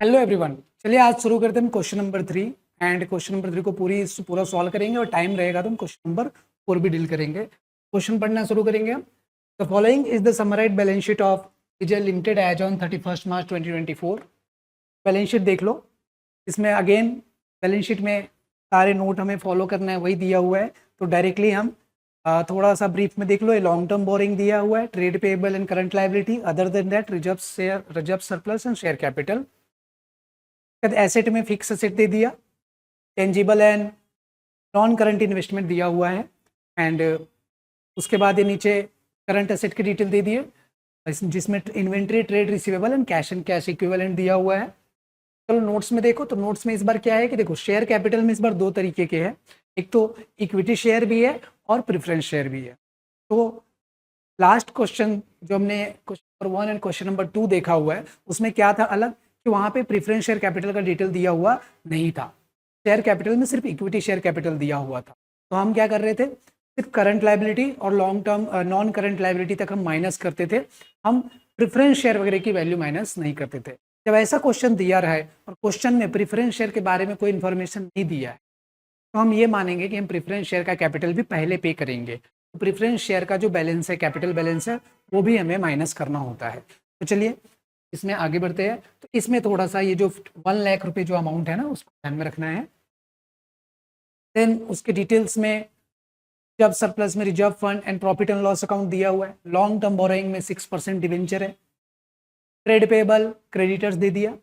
Hello everyone, चलिए आज शुरू करते हैं question number 3। And question number 3 को पूरा सॉल्व करेंगे और टाइम रहेगा तो हम क्वेश्चन नंबर 4 भी डील करेंगे। क्वेश्चन पढ़ना शुरू करेंगे हम। The following is the summarised balance sheet of Vijay limited as on 31 March 2024। Balance sheet देख लो। इसमें अगेन बैलेंस शीट में सारे नोट हमें फॉलो करना है, वही दिया हुआ है। तो डायरेक्टली हम थोड़ा सा ब्रीफ में देख लो। ये लॉन्ग टर्म बोरिंग दिया हुआ है, trade payable and current liability, other than that reserve surplus and share capital. Asset में फिक्स एसेट दे दिया, tangible and non current investment दिया हुआ है। एंड उसके बाद ये नीचे करंट एसेट की डिटेल दे दिए, जिसमें inventory, trade receivable and cash equivalent दिया हुआ है। चलो नोट्स में देखो, तो नोट्स में इस बार क्या है कि देखो शेयर कैपिटल में इस बार दो तरीके के हैं। एक तो इक्विटी शेयर भी है और प्रेफरेंस शेयर भी है। तो लास्ट क्वेश्चन जो हमने question number 1 and question number 2 देखा हुआ है, उसमें क्या था अलग कि वहां पे प्रेफरेंस शेयर कैपिटल का डिटेल दिया हुआ नहीं था। शेयर कैपिटल में सिर्फ इक्विटी शेयर कैपिटल दिया हुआ था। तो हम क्या कर रहे थे, सिर्फ करंट लायबिलिटी और long term non current liability तक हम माइनस करते थे। हम प्रेफरेंस शेयर वगैरह की वैल्यू माइनस नहीं करते थे। जब ऐसा क्वेश्चन दिया रहा है और क्वेश्चन में प्रेफरेंस शेयर के बारे में कोई इन्फॉर्मेशन नहीं दिया है, तो हम ये मानेंगे कि हम प्रेफरेंस शेयर का कैपिटल भी पहले पे करेंगे। तो प्रेफरेंस शेयर का जो बैलेंस है, कैपिटल बैलेंस है, वो भी हमें माइनस करना होता है। तो चलिए इसमें आगे बढ़ते हैं। तो इसमें थोड़ा सा ये जो 1 लाख रुपए जो अमाउंट है ना, उसको ध्यान में रखना है। देन उसके डिटेल्स में जब सरप्लस में reserve fund and profit and loss account दिया हुआ है। लॉन्ग टर्म बोरोइंग में 6% डिवेंचर है। ट्रेड पेएबल क्रेडिटर्स दे दिया।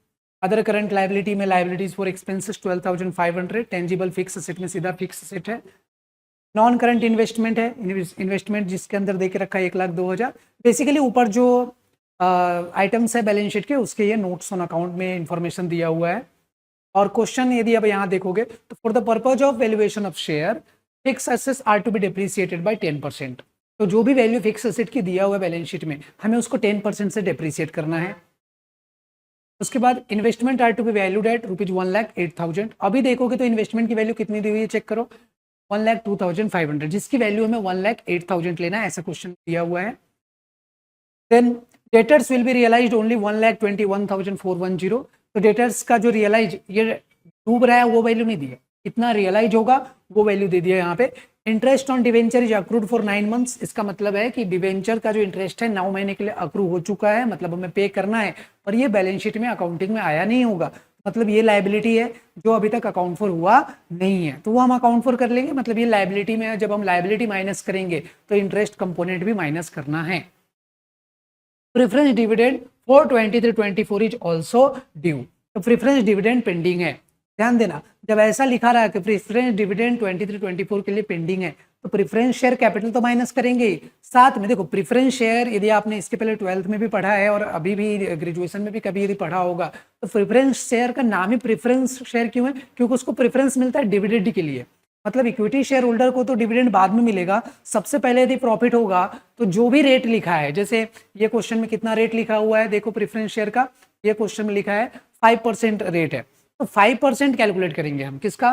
अदर करंट लायबिलिटी में liabilities for expenses 12,500। Tangible fixed asset में सीधा फिक्स एसेट है। नॉन करंट इन्वेस्टमेंट है, इन्वेस्टमेंट जिसके अंदर देके रखा है 1,02,000। बेसिकली ऊपर जो आइटम्स है बैलेंस शीट के, उसके ये नोट्स ऑन अकाउंट में इंफॉर्मेशन दिया हुआ है। और क्वेश्चन यदि अब यहाँ देखोगे तो for the purpose of valuation of share fixed assets are to be depreciated by 10%। तो जो भी वैल्यू फिक्स एसेट की दिया हुआ है बैलेंस शीट में, हमें उसको 10% से डिप्रिसिएट करना है। उसके बाद investment are to be valued at ₹1,08,000। अभी देखोगे तो इन्वेस्टमेंट की वैल्यू कितनी दी हुई है, चेक करो, 1,02,500, जिसकी वैल्यू हमें 1,08,000 लेना है, ऐसा क्वेश्चन दिया हुआ है। Then debtors will be realised only 1,21,410। तो डेटर्स का जो रियलाइज ये डूब रहा है वो वैल्यू नहीं दी है, कितना रियलाइज होगा वो वैल्यू दे दिया है यहाँ पे। Interest on debenture is accrued for 9 months. इसका मतलब है कि डिवेंचर का जो इंटरेस्ट है 9 महीने के लिए अक्रू हो चुका है, मतलब हमें पे करना है, और ये बैलेंस शीट में अकाउंटिंग में आया नहीं होगा। मतलब ये लायबिलिटी है जो अभी तक अकाउंट फॉर हुआ नहीं है, तो वो हम अकाउंट फॉर कर लेंगे। मतलब ये लायबिलिटी में है, जब हम लायबिलिटी माइनस करेंगे तो इंटरेस्ट कंपोनेंट भी माइनस करना है। Preference dividend for 23-24 is also due. तो प्रेफरेंस डिविडेंड पेंडिंग है। ध्यान देना, जब ऐसा लिखा रहा है कि प्रेफरेंस डिविडेंड 23-24 के लिए पेंडिंग है, तो प्रेफरेंस शेयर कैपिटल तो माइनस करेंगे ही। साथ में देखो प्रेफरेंस शेयर यदि आपने इसके पहले 12th में भी पढ़ा है और अभी भी ग्रेजुएशन में भी कभी यदि पढ़ा होगा, तो प्रेफरेंस शेयर का नाम ही प्रेफरेंस शेयर क्यों है, क्योंकि उसको प्रेफरेंस मिलता है डिविडेंड के लिए। मतलब इक्विटी शेयर होल्डर को तो डिविडेंड बाद में मिलेगा, सबसे पहले यदि प्रॉफिट होगा तो जो भी रेट लिखा है, जैसे ये क्वेश्चन में कितना रेट लिखा हुआ है देखो प्रेफरेंस शेयर का, ये क्वेश्चन में लिखा है 5% रेट है। तो 5% कैलकुलेट करेंगे हम किसका,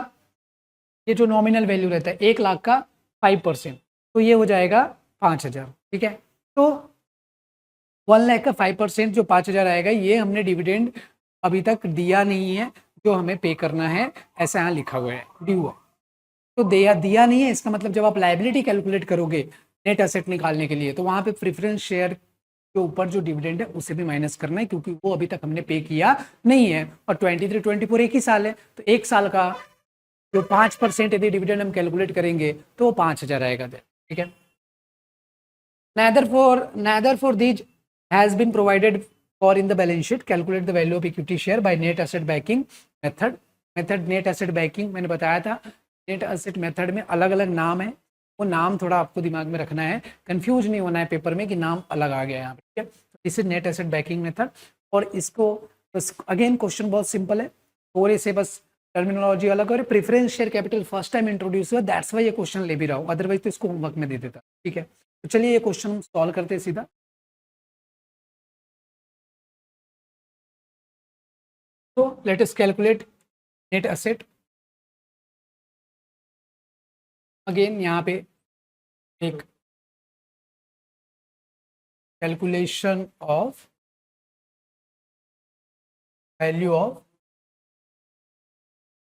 ये जो नॉमिनल वैल्यू रहता है 1 लाख का 5%, तो ये हो जाएगा 5,000। ठीक है, तो 1 लाख का 5% जो 5,000 आएगा, ये हमने डिविडेंड अभी तक दिया नहीं है, जो हमें पे करना है, ऐसा यहाँ लिखा हुआ है ड्यू। तो दिया नहीं है, इसका मतलब जब आप लायबिलिटी कैलकुलेट करोगे नेट एसेट निकालने के लिए, तो वहां पे प्रेफरेंस शेयर के ऊपर जो डिविडेंड है उसे भी माइनस करना है, क्योंकि वो अभी तक हमने पे किया नहीं है। और 23-24 एक ही साल है, तो एक साल का जो 5% यदि डिविडेंड हम कैलकुलेट करेंगे तो वो 5,000 आएगा। ठीक है, neither for these has been provided for in the balance sheet. Calculate the value of equity share by net asset backing method net asset backing मैंने बताया था, नेट एसेट मेथड में अलग अलग नाम है, वो नाम थोड़ा आपको दिमाग में रखना है, कंफ्यूज नहीं होना है पेपर में कि नाम अलग आ गया यहाँ पे। ठीक है, this is net asset banking method. और इसको बस अगेन क्वेश्चन बहुत सिंपल है, थोड़े से बस टर्मिनोलॉजी अलग, और preference share capital first time introduce हुआ, दैट्स वाई ये क्वेश्चन ले भी रहा हूँ, अदरवाइज तो इसको होमवर्क में दे देता। ठीक है, तो चलिए ये क्वेश्चन हम सॉल्व करते हैं सीधा। तो let us calculate net asset. Again यहाँ पे एक calculation of value of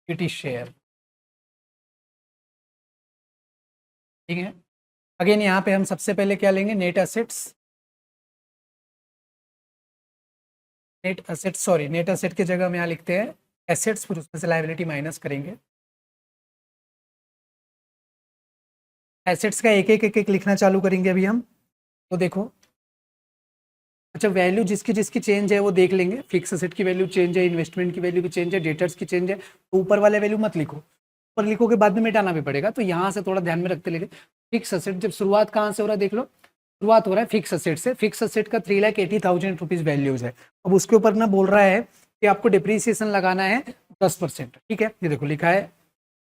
equity share, ठीक है। अगेन यहाँ पे हम सबसे पहले क्या लेंगे, नेट असेट्स, नेट असेट की जगह हम यहाँ लिखते हैं एसेट्स, फिर उसमें से लायबिलिटी माइनस करेंगे। एसेट्स का एक एक लिखना चालू करेंगे अभी हम। तो देखो, अच्छा वैल्यू जिसकी जिसकी चेंज है वो देख लेंगे। फिक्स असेट की वैल्यू चेंज है, इन्वेस्टमेंट की वैल्यू भी चेंज है, डेटर्स की चेंज है, तो ऊपर वाले वैल्यू मत लिखो, ऊपर लिखोगे बाद में मिटाना भी पड़ेगा, तो यहाँ से थोड़ा ध्यान में रखते लेंगे। फिक्स असेट जब शुरुआत कहाँ से हो रहा है देख लो, शुरुआत हो रहा है फिक्स असेट से। फिक्स असेट का 3,80,000 रुपीज वैल्यूज है। अब उसके ऊपर ना बोल रहा है कि आपको डिप्रीसिएशन लगाना है 10%, ठीक है। ये देखो लिखा है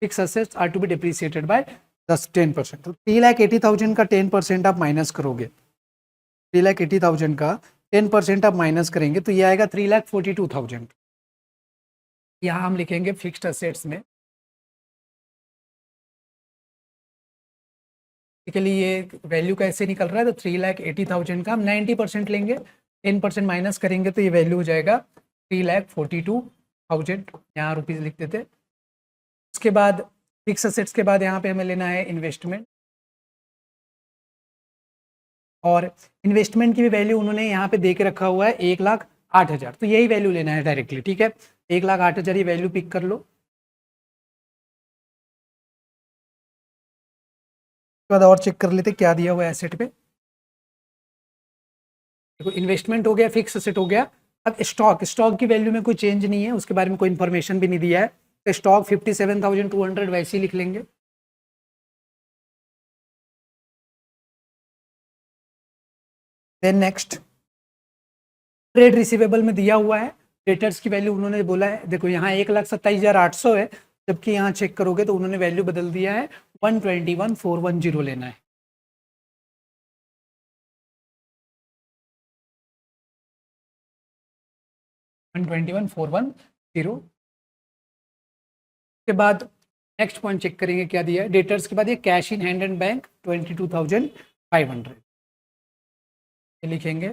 fix assets are to be depreciated by 10% तो 3,80,000 का 10% आप माइनस करोगे, 3,80,000 का 10% आप माइनस करेंगे तो ये आएगा 3,42,000। यहाँ हम लिखेंगे फिक्स्ड असेट्स में के लिए ये वैल्यू कैसे निकल रहा है, तो 3,80,000 का हम 90% लेंगे, 10% माइनस करेंगे तो ये वैल्यू हो जाएगा 3,42,000, यहाँ रुपीज लिख देते। उसके बाद फिक्स असेट्स के बाद यहाँ पे हमें लेना है इन्वेस्टमेंट, और इन्वेस्टमेंट की भी वैल्यू उन्होंने यहाँ पे दे के रखा हुआ है 1,08,000, तो यही वैल्यू लेना है डायरेक्टली, ठीक है। 1,08,000 ये वैल्यू पिक कर लो। उसके बाद और चेक कर लेते क्या दिया हुआ है एसेट पे। देखो इन्वेस्टमेंट हो गया, फिक्स असेट हो गया। अब स्टॉक की वैल्यू में कोई चेंज नहीं है, उसके बारे में कोई इन्फॉर्मेशन भी नहीं दिया है, तो स्टॉक 57,200 वैसे ही लिख लेंगे। देन नेक्स्ट ट्रेड रिसीवेबल में दिया हुआ है, डेटर्स की वैल्यू उन्होंने बोला है, देखो यहाँ 1,27,800 है, जबकि यहाँ चेक करोगे तो उन्होंने वैल्यू बदल दिया है 121,410 लेना है। के बाद नेक्स्ट पॉइंट चेक करेंगे क्या दिया है, डेटर्स के बाद ये cash in hand and bank 22,500 लिखेंगे।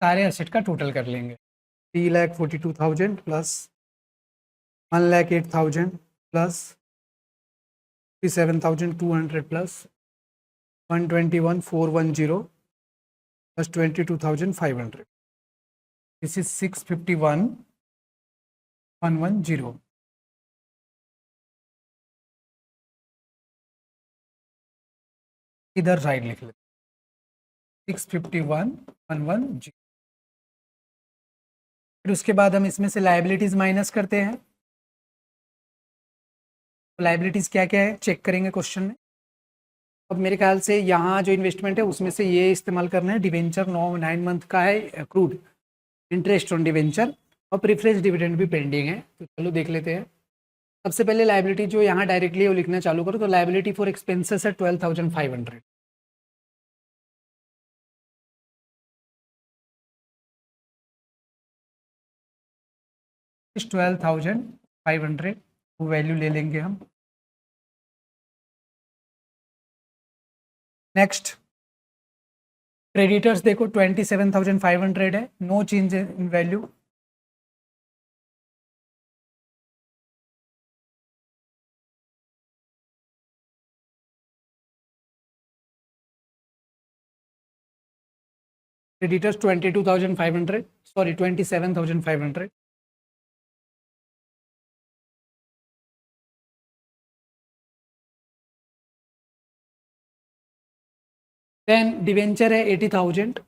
सारे असेट का टोटल कर लेंगे, 3,42,000 plus 1,08,000 plus 57,200 plus 121,410 plus 22,500. This is 651,110. इधर साइड लिख लेते 651,110। फिर उसके बाद हम इसमें से लाइबिलिटीज माइनस करते हैं। तो लाइबिलिटीज क्या क्या है चेक करेंगे क्वेश्चन में। अब मेरे ख्याल से यहाँ जो इन्वेस्टमेंट है उसमें से ये इस्तेमाल करना है, डिवेंचर 9 मंथ का है अक्रूड इंटरेस्ट ऑन डिवेंचर, और प्रीफरेंस डिविडेंड भी पेंडिंग है, तो चलो देख लेते हैं। सबसे पहले लाइबिलिटी जो यहाँ डायरेक्टली वो लिखना चालू करो, तो लाइबिलिटी फॉर एक्सपेंसेस है 12,500, इस 12,500 वो वैल्यू ले लेंगे हम। नेक्स्ट क्रेडिटर्स देखो 27,500 है, no change in value. Creditors 22,500, sorry 27,500। Then debenture है 80,000,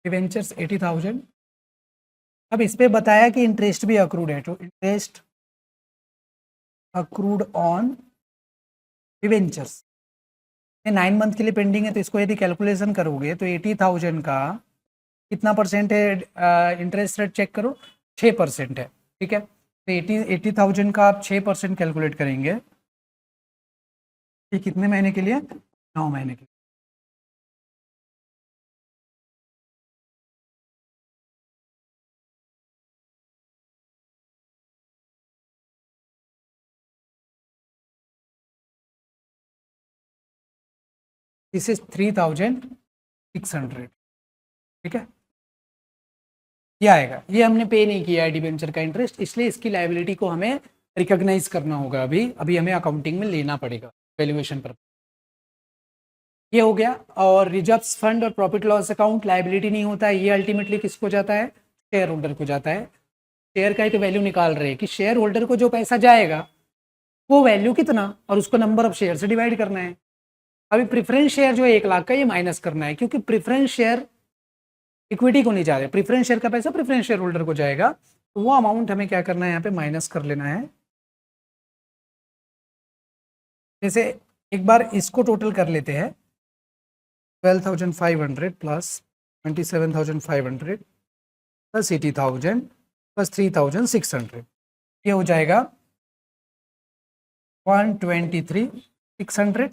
डिवेंचर्स 80,000। अब इस पे बताया कि इंटरेस्ट भी अक्रूड है, तो interest accrued on debentures 9 month के लिए पेंडिंग है, तो इसको यदि कैलकुलेशन करोगे तो 80,000 का कितना परसेंट है इंटरेस्ट रेट चेक करो, 6% है, ठीक है। तो 80,000 का आप 6% कैलकुलेट करेंगे, ये कितने महीने के लिए, 9 महीने के लिए। दिस इज 3600, ठीक है, ये आएगा। ये हमने पे नहीं किया है डिबेंचर का इंटरेस्ट, इसलिए इसकी लायबिलिटी को हमें रिकॉग्नाइज करना होगा। अभी हमें अकाउंटिंग में लेना पड़ेगा वैल्यूएशन पर। ये हो गया। और रिजर्व्स फंड और प्रॉफिट लॉस अकाउंट लायबिलिटी नहीं होता है, ये अल्टीमेटली किसको जाता है, शेयर होल्डर को जाता है। शेयर का ही तो वैल्यू निकाल रहे हैं कि शेयर होल्डर को जो पैसा जाएगा वो वैल्यू कितना, और उसको नंबर ऑफ शेयर से डिवाइड करना है। अभी प्रेफरेंस शेयर जो है 1 लाख का, ये माइनस करना है, क्योंकि प्रेफरेंस शेयर इक्विटी को नहीं जा रहे, प्रेफरेंस शेयर का पैसा प्रेफरेंस शेयर होल्डर को जाएगा, तो वो अमाउंट हमें क्या करना है, यहाँ पे माइनस कर लेना है। जैसे एक बार इसको टोटल कर लेते हैं, 12,500 प्लस 27,500 प्लस 80,000 प्लस 3,600, ये हो जाएगा 123,600।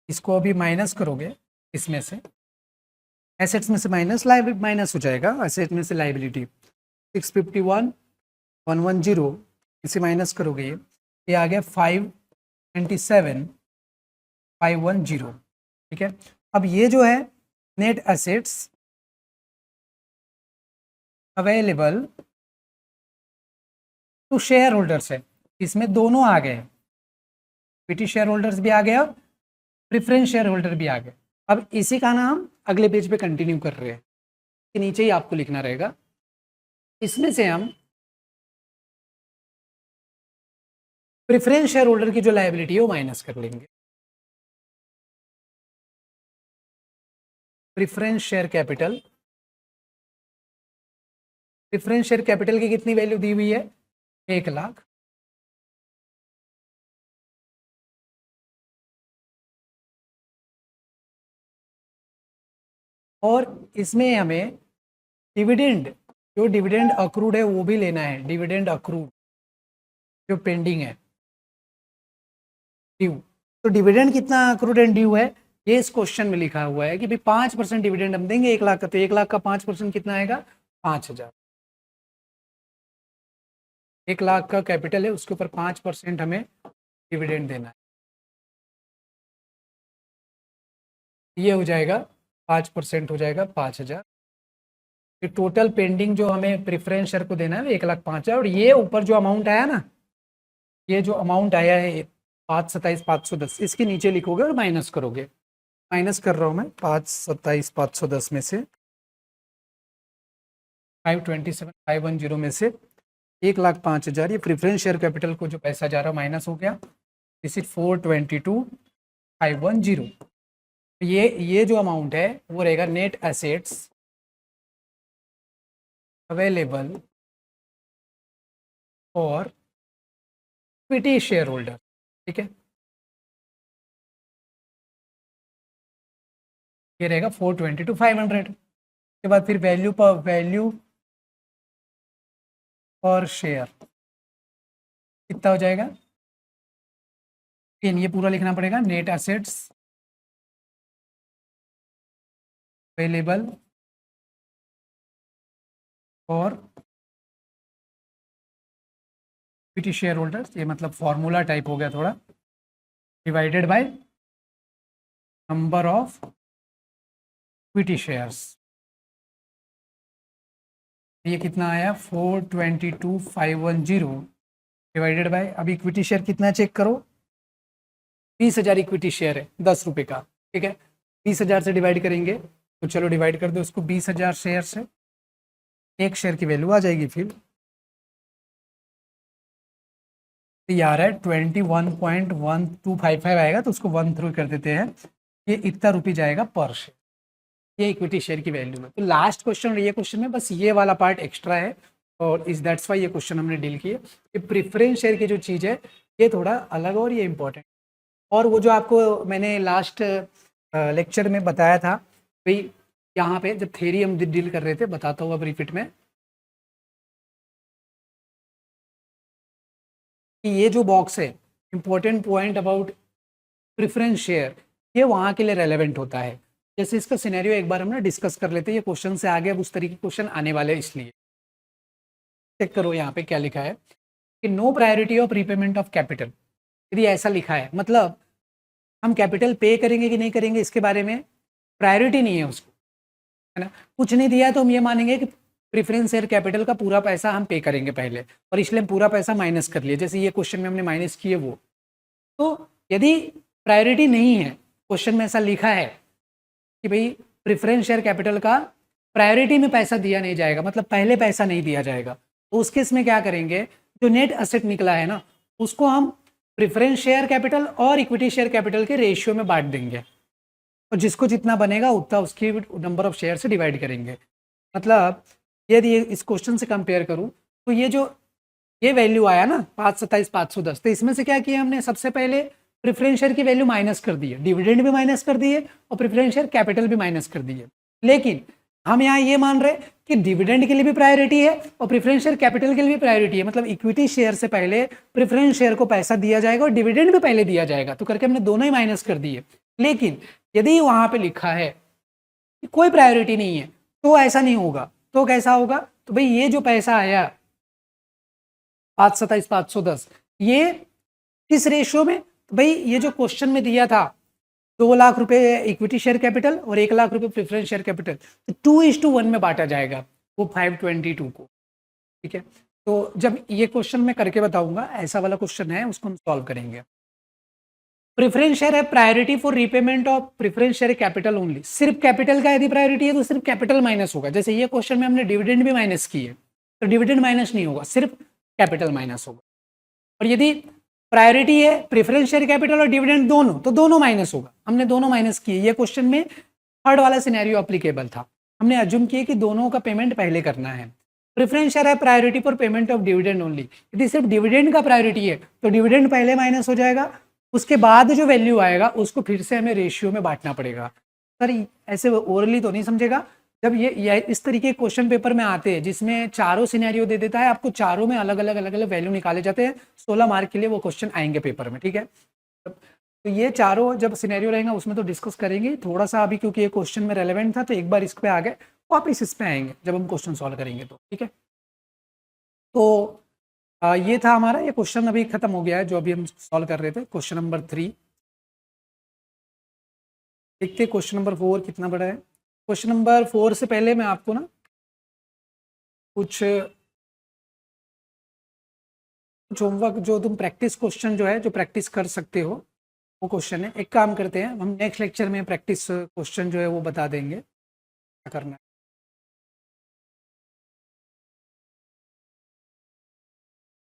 इसको अभी माइनस करोगे इसमें से, एसेट्स में से माइनस हो जाएगा, एसेट में से लाइबिलिटी 651,110, इसे माइनस करोगे ये आ गया 527,510, ठीक है। अब ये जो है net assets available to share holders है, इसमें दोनों आ गए, इक्विटी शेयर होल्डर्स भी आ गए और प्रेफरेंस शेयर होल्डर भी आ गए। अब इसी का नाम अगले पेज पे कंटिन्यू कर रहे हैं, कि नीचे ही आपको लिखना रहेगा। इसमें से हम प्रेफरेंस शेयर होल्डर की जो लायबिलिटी है वो माइनस कर लेंगे। Preference share capital, preference share capital की कितनी वैल्यू दी हुई है, 1 लाख। और इसमें हमें डिविडेंड, जो डिविडेंड अक्रूड है वो भी लेना है, डिविडेंड अक्रूड जो पेंडिंग है, ड्यू। तो डिविडेंड कितना अक्रूड एंड ड्यू है, ये इस क्वेश्चन में लिखा हुआ है कि भाई 5% डिविडेंड हम देंगे 1 लाख का, तो 1 लाख का 5% कितना आएगा, 5,000। 1 लाख का कैपिटल है, उसके ऊपर 5% हमें डिविडेंड देना है, ये हो जाएगा 5% हो जाएगा 5,000। ये टोटल पेंडिंग जो हमें प्रेफरेंस शेयर को देना है 1,05,000, और ये ऊपर जो अमाउंट आया ना, ये जो अमाउंट आया है 527,510, इसके नीचे लिखोगे और माइनस करोगे। माइनस कर रहा हूँ मैं, 527,510 में से 527,510 में से 1,05,000, ये प्रेफरेंस शेयर कैपिटल को जो पैसा जा रहा है माइनस हो गया, दिस इज 422,510। ये जो अमाउंट है वो रहेगा net assets available for equity share holder, ठीक है, ये रहेगा 422,500। के बाद फिर वैल्यू पर शेयर कितना हो जाएगा, ये पूरा लिखना पड़ेगा, नेट एसेट्स अवेलेबल और इक्विटी शेयर होल्डर्स, ये मतलब फॉर्मूला टाइप हो गया थोड़ा, divided by number of equity shares, ये कितना आया 422,510 डिवाइडेड बाय, अभी इक्विटी शेयर कितना चेक करो, 20,000 इक्विटी शेयर है 10 रुपये का, ठीक है, 20,000 से डिवाइड करेंगे, तो चलो डिवाइड कर दो उसको 20,000 शेयर से, एक शेयर की वैल्यू आ जाएगी फिर, ये आ रहा है 21.1255 आएगा, तो उसको 1 थ्रू कर देते हैं, ये इतना रुपये जाएगा पर शेयर, ये इक्विटी शेयर की वैल्यू है। तो लास्ट क्वेश्चन ये क्वेश्चन में बस ये वाला पार्ट एक्स्ट्रा है, और इस दैट्स वाई ये क्वेश्चन हमने डील किया। ये प्रेफरेंस शेयर की जो चीज़ है ये थोड़ा अलग और ये इंपॉर्टेंट, और वो जो आपको मैंने लास्ट लेक्चर में बताया था भाई, यहाँ पे जब थ्योरी हम डील कर रहे थे, बताता हूँ अब रिपीट में, कि ये जो बॉक्स है important point about preference share, ये वहाँ के लिए रेलेवेंट होता है। जैसे इसका सिनेरियो एक बार हमने डिस्कस कर लेते हैं, ये क्वेश्चन से आगे अब उस तरीके के क्वेश्चन आने वाले हैं, इसलिए चेक करो यहाँ पे क्या लिखा है कि no priority of repayment of capital. यदि ऐसा लिखा है, मतलब हम कैपिटल पे करेंगे कि नहीं करेंगे इसके बारे में प्रायोरिटी नहीं है उसको, है ना। कुछ नहीं दिया तो हम ये मानेंगे कि प्रेफरेंस शेयर कैपिटल का पूरा पैसा हम पे करेंगे पहले, और इसलिए हम पूरा पैसा माइनस कर लिए, जैसे ये क्वेश्चन में हमने माइनस किए वो। तो यदि प्रायोरिटी नहीं है, क्वेश्चन में ऐसा लिखा है कि भाई प्रेफरेंस शेयर कैपिटल का प्रायोरिटी में पैसा दिया नहीं जाएगा, मतलब पहले पैसा नहीं दिया जाएगा, तो उस केस में क्या करेंगे, जो नेट असेट निकला है ना उसको हम प्रेफरेंस शेयर कैपिटल और इक्विटी शेयर कैपिटल के रेशियो में बांट देंगे, और जिसको जितना बनेगा उतना उसकी नंबर ऑफ शेयर से डिवाइड करेंगे। मतलब यदि इस क्वेश्चन से कंपेयर करूं तो ये वैल्यू आया ना 527,510, तो इसमें से क्या किया हमने, सबसे पहले प्रेफरेंस शेयर की वैल्यू माइनस कर दी है, डिविडेंड भी माइनस कर दिए और प्रेफरेंस शेयर कैपिटल भी माइनस कर दिए। लेकिन हम यहाँ ये मान रहे कि डिविडेंड के लिए भी प्रायोरिटी है और प्रेफरेंस शेयर कैपिटल के लिए भी प्रायोरिटी है, मतलब इक्विटी शेयर से पहले प्रेफरेंस शेयर को पैसा दिया जाएगा और डिविडेंड भी पहले दिया जाएगा, तो करके हमने दोनों ही माइनस कर दिए। लेकिन यदि वहां पे लिखा है कि कोई प्रायोरिटी नहीं है तो ऐसा नहीं होगा, तो कैसा होगा, तो भाई ये जो पैसा आया 527,510 ये किस रेशियो में, तो भाई ये जो क्वेश्चन में दिया था 2 लाख रुपए इक्विटी शेयर कैपिटल और 1 लाख रुपए प्रेफरेंस शेयर कैपिटल, तो 2:1 में बांटा जाएगा वो 522 को, ठीक है। तो जब ये क्वेश्चन मैं करके बताऊंगा, ऐसा वाला क्वेश्चन है उसको हम सॉल्व करेंगे। प्रेफरेंस शेयर है priority for repayment of preference share capital only, सिर्फ कैपिटल का यदि प्रायोरिटी है तो सिर्फ कैपिटल माइनस होगा, जैसे ये क्वेश्चन में हमने डिविडेंड भी माइनस की है तो डिविडेंड माइनस नहीं होगा, सिर्फ कैपिटल माइनस होगा। और यदि प्रायोरिटी है प्रेफरेंस शेयर कैपिटल और डिविडेंड दोनों, तो दोनों माइनस होगा, हमने दोनों माइनस किए। ये क्वेश्चन में थर्ड वाला सिनेरियो अप्लीकेबल था, हमने अज्यूम किए कि दोनों का पेमेंट पहले करना है। प्रेफरेंस शेयर है priority for payment of dividend only, यदि सिर्फ डिविडेंड का प्रायोरिटी है तो डिविडेंड पहले माइनस हो जाएगा, उसके बाद जो वैल्यू आएगा उसको फिर से हमें रेशियो में बांटना पड़ेगा। सर ऐसे ओरली तो नहीं समझेगा, जब ये इस तरीके क्वेश्चन पेपर में आते हैं जिसमें चारों सिनेरियो दे देता है, आपको चारों में अलग अलग वैल्यू निकाले जाते हैं, 16 मार्क के लिए वो क्वेश्चन आएंगे पेपर में, ठीक है। तो ये चारों जब सिनेरियो रहेगा उसमें तो डिस्कस करेंगे थोड़ा सा अभी, क्योंकि ये क्वेश्चन में रेलेवेंट था तो एक बार इस पे आ गए, वापिस इस पे आएंगे जब हम क्वेश्चन सॉल्व करेंगे तो, ठीक है। तो ये था हमारा, ये क्वेश्चन अभी खत्म हो गया है जो अभी हम सॉल्व कर रहे थे, क्वेश्चन नंबर 3। देखते हैं क्वेश्चन नंबर 4 कितना बड़ा है। क्वेश्चन नंबर 4 से पहले मैं आपको ना कुछ होमवर्क, जो तुम प्रैक्टिस क्वेश्चन जो है जो प्रैक्टिस कर सकते हो वो क्वेश्चन है। एक काम करते हैं, हम नेक्स्ट लेक्चर में प्रैक्टिस क्वेश्चन जो है वो बता देंगे क्या करना है।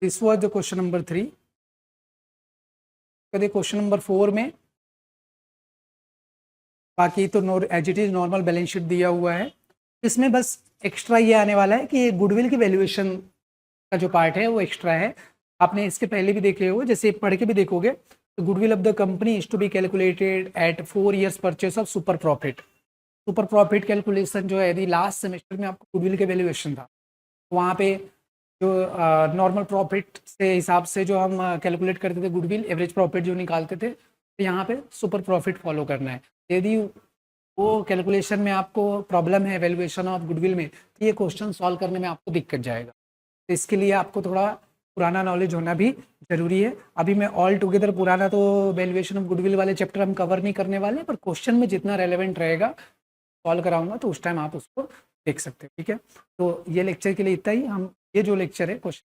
This was the question number 3। कभी क्वेश्चन नंबर 4 में बाकी तो as it is normal balance sheet दिया हुआ है, इसमें बस एक्स्ट्रा ये आने वाला है कि गुडविल की वैल्यूएशन का जो पार्ट है वो एक्स्ट्रा है। आपने इसके पहले भी देखे हो, जैसे पढ़ के भी देखोगे तो goodwill of the company is to be calculated at 4 years purchase of super profit. Super profit calculation जो है, यदि लास्ट सेमेस्टर में आपको गुडविल के वैल्यूएशन था, वहाँ पे जो नॉर्मल प्रॉफिट से हिसाब से जो हम कैलकुलेट करते थे गुडविल, एवरेज प्रॉफिट जो निकालते थे, तो यहाँ पे सुपर प्रॉफिट फॉलो करना है। यदि वो कैलकुलेशन में आपको प्रॉब्लम है वैल्यूएशन ऑफ गुडविल में, तो ये क्वेश्चन सॉल्व करने में आपको दिक्कत जाएगा, तो इसके लिए आपको थोड़ा पुराना नॉलेज होना भी जरूरी है। अभी मैं ऑल टुगेदर पुराना तो वैल्यूएशन ऑफ गुडविल वाले चैप्टर हम कवर नहीं करने वाले, पर क्वेश्चन में जितना रेलेवेंट रहेगा सॉल्व कराऊंगा तो उस टाइम आप उसको देख सकते हैं, ठीक है। तो ये लेक्चर के लिए इतना ही। हम ये जो लेक्चर है क्वेश्चन